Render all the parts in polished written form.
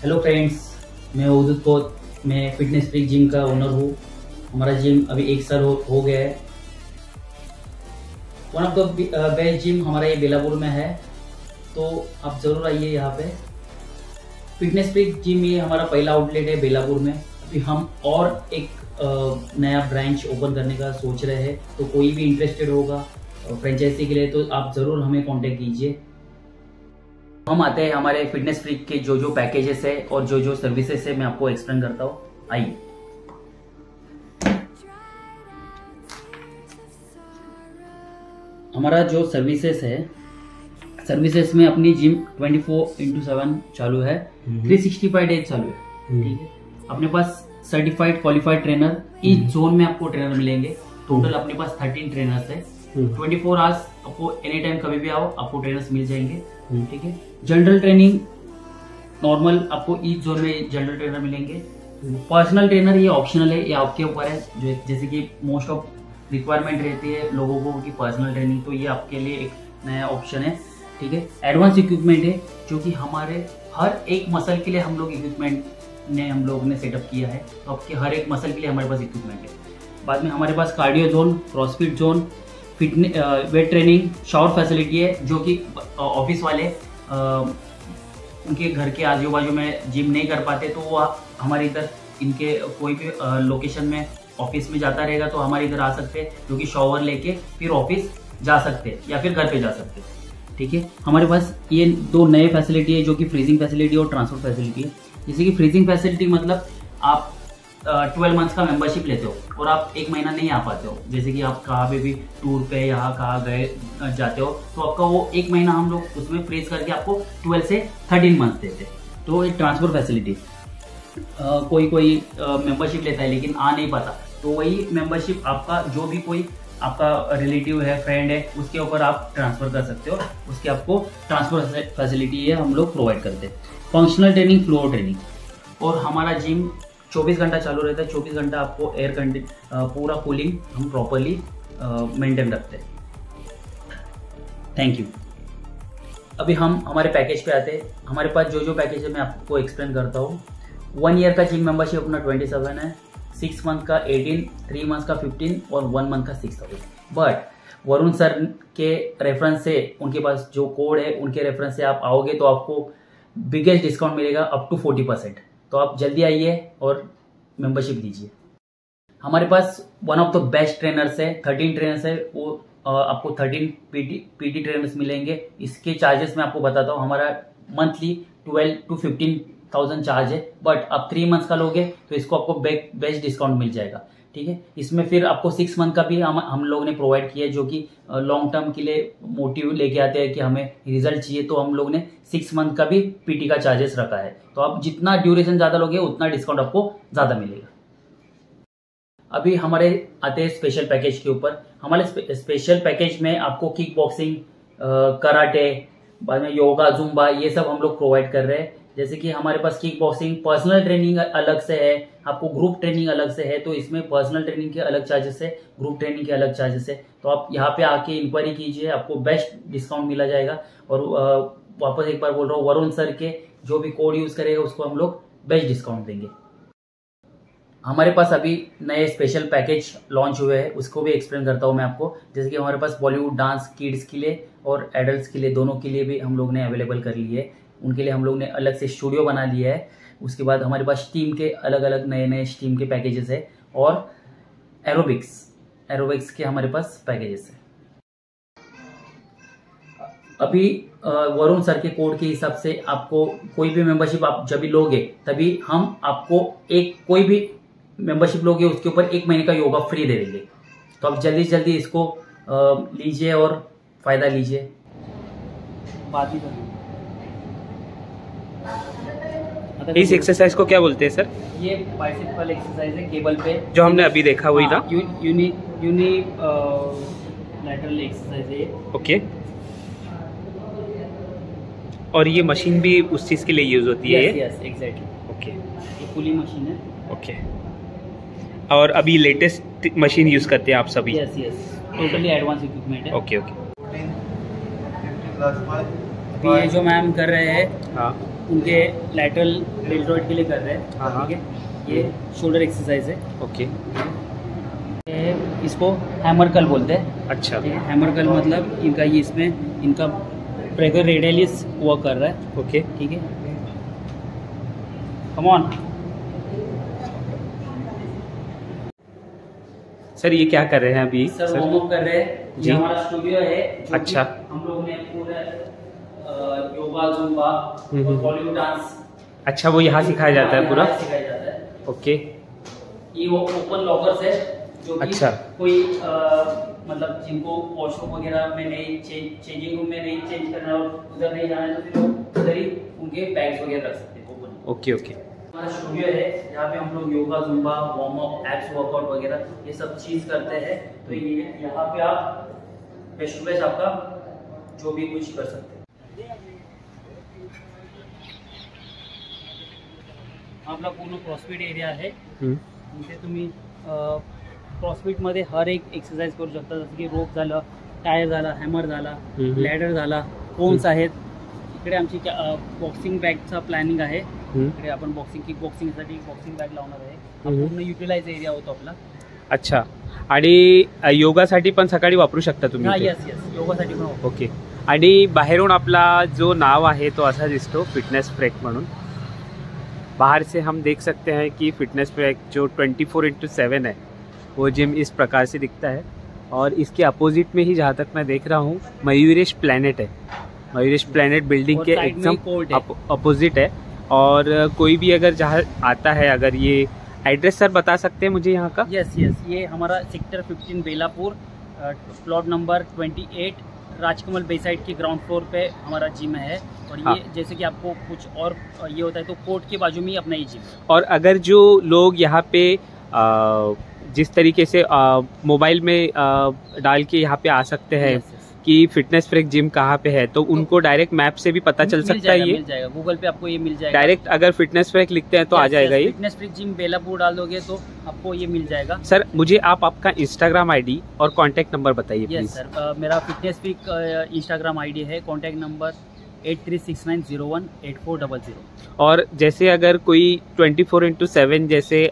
Hello friends, मैं उदित कोत, मैं फिटनेस फ्रीक जिम का ओनर हूँ। हमारा जिम अभी 1 साल हो गया है। One of the best gym हमारा ये बेलापुर में है, तो आप जरूर आइए यहाँ पे। फिटनेस फ्रीक जिम ये हमारा पहला आउटलेट है बेलापुर में। अभी हम और एक नया ब्रांच ओपन करने का सोच रहे हैं, तो कोई भी इंटरेस्टेड होगा फ्रेंचाइजी के लिए तो आप जरूर हमें कांटेक्ट कीजिए। हम आते हैं हमारे फिटनेस फ्रीक के जो पैकेजेस है और जो सर्विसेज है, मैं आपको एक्सप्लेन करता हूँ। आइए। हमारा जो सर्विसेज है, सर्विसेज में अपनी जिम 24/7 चालू है, 365 डेज चालू है। ठीक है। अपने पास सर्टिफाइड क्वालिफाइड ट्रेनर, इस जोन में आपको ट्रेनर मिलेंगे। टोटल अपने पास 13 ट्रेनर्स है। 24 आवर्स आपको एनी टाइम कभी भी आओ आपको ट्रेनर्स मिल जाएंगे। ठीक है। जनरल ट्रेनिंग नॉर्मल आपको ईच जोन में जनरल ट्रेनर मिलेंगे। पर्सनल ट्रेनर ये ऑप्शनल है, ये आपके ऊपर है। जो जैसे कि मोस्ट ऑफ रिक्वायरमेंट रहती है लोगों को की पर्सनल ट्रेनिंग, तो ये आपके लिए एक नया ऑप्शन है। ठीक है। एडवांस इक्विपमेंट है जो कि हमारे हर एक मसल के लिए हम लोग इक्विपमेंट हम लोग ने सेटअप किया है, तो आपके हर एक मसल के लिए हमारे पास इक्विपमेंट है। बाद में हमारे पास cardio zone, CrossFit zone, fitness, weight training, shower facility है, जो कि ऑफिस वाले उनके घर के आजू बाजू में जिम नहीं कर पाते, तो वो हमारे इधर इनके कोई भी लोकेशन में ऑफिस में जाता रहेगा तो हमारे इधर आ सकते हैं, जो कि शावर लेके फिर ऑफिस जा सकते हैं या फिर घर पे जा सकते हैं। ठीक है। हमारे पास ये 2 नए फैसिलिटी है, जो कि फ्रीजिंग फैसिलिटी और ट्रांसफर फैसिलिटी है। जैसे कि फ्रीजिंग फैसिलिटी मतलब आप 12 मंथ्स का मेंबरशिप लेते हो और आप 1 महीना नहीं आ पाते हो, जैसे कि आप कहाँ पे भी टूर पे यहाँ कहाँ गए जाते हो, तो आपका वो 1 महीना हम लोग उसमें फ्रीज करके आपको 12 से 13 मंथ देते हैं। तो एक ट्रांसफर फैसिलिटी, कोई मेंबरशिप लेता है लेकिन आ नहीं पाता, तो वही मेंबरशिप आपका जो भी कोई आपका रिलेटिव है, फ्रेंड है, उसके ऊपर आप ट्रांसफर कर सकते हो। उसके आपको ट्रांसफर फैसिलिटी है हम लोग प्रोवाइड करते हैं। फंक्शनल ट्रेनिंग, फ्लोर ट्रेनिंग, और हमारा जिम 24 घंटा चालू रहता है। 24 घंटा आपको एयर कंडीशन पूरा कूलिंग हम प्रॉपरली मेंटेन रखते हैं। Thank you. अभी हम हमारे पैकेज पे आते हैं। हमारे पास जो पैकेज है मैं आपको एक्सप्लेन करता हूँ। 1 ईयर का जिम मेंबरशिप अपना 27 है, 6 मंथ का 18, 3 मंथ का 15 और 1 मंथ का 6000। बट वरुण सर के रेफरेंस से, उनके पास जो कोड है उनके रेफरेंस से आप आओगे तो आपको बिगेस्ट डिस्काउंट मिलेगा अप टू 40%। तो आप जल्दी आइए और मेंबरशिप लीजिए। हमारे पास one of the best trainers है, 13 ट्रेनर्स है, वो आपको 13 पीटी ट्रेनर्स मिलेंगे। इसके चार्जेस मैं आपको बताता हूँ। हमारा मंथली 12 to 15,000 चार्ज है, बट आप 3 मंथ्स का लोगे तो इसको आपको बेस्ट डिस्काउंट मिल जाएगा। ठीक है। इसमें फिर आपको 6 मंथ का भी हम लोग ने प्रोवाइड किया है, जो कि लॉन्ग टर्म के लिए मोटिव लेके आते हैं कि हमें रिजल्ट चाहिए, तो हम लोग ने 6 मंथ का भी पीटी का चार्जेस रखा है। तो आप जितना ड्यूरेशन ज्यादा लोगे उतना डिस्काउंट आपको ज्यादा मिलेगा। अभी हमारे आते हैं स्पेशल पैकेज के ऊपर। हमारे स्पेशल पैकेज में आपको किक बॉक्सिंग, कराटे, बाद में योगा, जुम्बा, ये सब हम लोग प्रोवाइड कर रहे हैं। जैसे कि हमारे पास किक बॉक्सिंग पर्सनल ट्रेनिंग अलग से है, आपको ग्रुप ट्रेनिंग अलग से है, तो इसमें पर्सनल ट्रेनिंग के अलग चार्जेस है, ग्रुप ट्रेनिंग के अलग चार्जेस है। तो आप यहाँ पे आके इंक्वायरी कीजिए, आपको बेस्ट डिस्काउंट मिला जाएगा। और वापस एक बार बोल रहा हूँ, वरुण सर के जो भी कोड यूज करेगा उसको हम लोग बेस्ट डिस्काउंट देंगे। हमारे पास अभी नए स्पेशल पैकेज लॉन्च हुए हैं, उसको भी एक्सप्लेन करता हूँ मैं आपको। जैसे कि हमारे पास बॉलीवुड डांस किड्स के लिए और एडल्ट्स के लिए, दोनों के लिए भी हम लोग ने अवेलेबल कर लिए है। उनके लिए हम लोग ने अलग से स्टूडियो बना लिया है। उसके बाद हमारे पास स्टीम के अलग अलग नए नए स्टीम के पैकेजेस है और एरोबिक्स के हमारे पास पैकेजेस है। अभी वरुण सर के कोड के हिसाब से आपको कोई भी मेंबरशिप आप जब भी लोगे तभी हम आपको कोई भी मेंबरशिप लोगे उसके ऊपर 1 महीने का योगा फ्री दे देंगे। तो आप जल्दी से जल्दी इसको लीजिए और फायदा लीजिए। बात ही इस एक्सरसाइज को क्या बोलते हैं सर? ये बाइसेप वाला एक्सरसाइज है, केबल पे जो हमने अभी देखा वही ना? यूनी लैटरल एक्सरसाइज है। ओके। और ये मशीन भी उस चीज के लिए यूज होती है? Yes exactly. ओके। ये पुली मशीन है। ओके। और अभी लेटेस्ट मशीन यूज करते हैं आप सभी? यस टोटली एडवांस इक्विपमेंट है। ओके। अभी ये जो मैम कर रहे हैं हाँ, उनके लैटरल डेल्टॉइड के लिए कर रहे हैं। हाँ, ठीक है, ये शोल्डर एक्सरसाइज है। ओके। इसको हैमर कर्ल बोलते हैं। अच्छा। ठीक है, हैमर कर्ल मतलब इनका ये इसमें इनका ब्रेकर रेडियलिस वर्क कर रहा है। ओके। ठीक है, कम ऑन। सर ये क्या कर रहे हैं अभी? सर वार्म अप कर रहे हैं। ये हमारा स्टूडियो है। अच्छा। हम लोग ने पूरा योगा, जुम्बा, बॉलीवुड डांस। अच्छा, वो यहाँ सिखाया जाता है पूरा? सिखाया जाता है। ओके। ये वो ओपन लॉकर्स है जो कि अच्छा। कोई मतलब जिनको वॉशरूम वगैरह में नहीं, चेंजिंग रूम में नहीं चेंज करना और उधर नहीं जाना है तो फिर वो उधर ही उनके बैग्स वगैरह रख सकते हैं ओपन। ओके। हमारा स्टूडियो है जहाँ पे हम लोग yoga, Zumba, warm up, abs workout वगैरह ये सब चीज करते हैं। तो ये यहाँ पे आप फेस टू फेस आपका जो भी कुछ कर सकते हैं। आपला पूर्ण क्रॉसफिट एरिया आहे। इथे तुम्ही क्रॉसफिट मध्ये हर एक एक्सरसाइज करू शकता, जसं की रोप झालं, टायर झाला, हॅमर झाला, लॅडर झाला, कोन्स आहेत। इकडे आमची बॉक्सिंग बॅगचा प्लॅनिंग आहे। इकडे आपण किक बॉक्सिंगसाठी बॉक्सिंग बॅग लावणार आहे। पूर्ण युटिलाइज एरिया होतो आपला। अच्छा, आणि योगासाठी पण सकाळी वापरू शकता तुम्ही? हां, यस योगासाठी पण। ओके। आणि बाहेरून आपला जो नाव आहे तो असा दिसतो, फिटनेस फ्रेक म्हणून। बाहर से हम देख सकते हैं कि फिटनेस फ्रेक जो 24/7 है वो जिम इस प्रकार से दिखता है। और इसके अपोजिट में ही जहाँ तक मैं देख रहा हूँ मयूरेश प्लैनेट है। मयूरेश प्लैनेट बिल्डिंग के एकदम अपोजिट है। और कोई भी अगर जहाँ आता है, अगर ये एड्रेस सर बता सकते हैं मुझे यहाँ का? यस ये हमारा sector 15 Belapur, plot number 28, Rajkamal beside के ग्राउंड फ्लोर पे हमारा जिम है। और ये जैसे कि आपको कुछ और ये होता है तो कोर्ट के बाजू में ही अपना ये जिम है। और अगर जो लोग यहाँ पे जिस तरीके से मोबाइल में डाल के यहाँ पे आ सकते हैं कि फिटनेस फ्रेक जिम कहाँ पे है, तो उनको डायरेक्ट मैप से भी पता चल सकता है? ये मिल जाएगा, गूगल पे आपको ये मिल जाएगा। डायरेक्ट अगर फिटनेस फ्रेक लिखते हैं तो आ जाएगा ये? फिटनेस फ्रेक जिम बेलापुर डाल दोगे तो आपको ये मिल जाएगा। सर मुझे आप आपका इंस्टाग्राम आईडी और कॉन्टैक्ट नंबर बताइए प्लीज। यस सर, मेरा फिटनेस फ्रेक इंस्टाग्राम आईडी है, कॉन्टैक्ट नंबर 8369018400। और जैसे अगर कोई 24/7 जैसे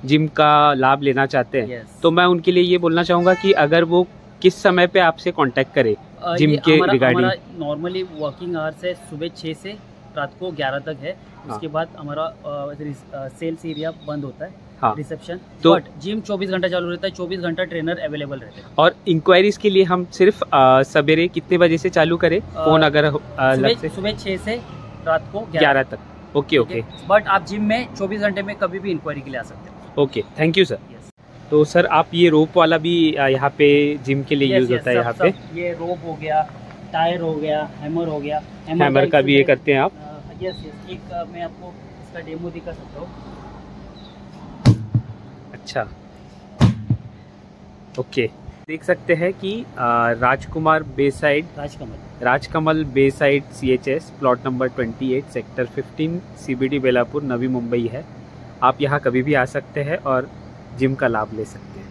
जिम का लाभ लेना चाहते हैं, तो मैं उनके लिए ये बोलना चाहूँगा कि अगर वो किस समय पे आपसे कांटेक्ट करे जिम के रिगार्डिंग? हमारा नॉर्मली वर्किंग आवर्स है सुबह 6 से रात को 11 तक है। उसके बाद हमारा सेल्स एरिया बंद होता है। हाँ। रिसेप्शन तो बट जिम 24 घंटा चालू रहता है, 24 घंटा ट्रेनर अवेलेबल रहते हैं। और इंक्वायरीज के लिए हम सिर्फ सवेरे कितने बजे से चालू करें फोन? अगर सुबह 6 से रात को 11 तक। ओके। बट आप जिम में 24 घंटे में कभी भी इंक्वायरी के लिए आ सकते हैं। Okay, thank you sir. तो सर आप ये रोप वाला भी यहाँ पे जिम के लिए यूज होता है? यहाँ पे ये रोप हो गया, टायर हो गया, हैमर हो गया। हैमर का भी ये करते हैं आप? यस एक मैं आपको इसका डेमो दिखा सकता हूँ। अच्छा, ओके। देख सकते हैं कि Rajkamal beside CHS plot number 28 sector 15 CBD Belapur Navi Mumbai है। आप यहाँ कभी भी आ सकते हैं और जिम का लाभ ले सकते हैं।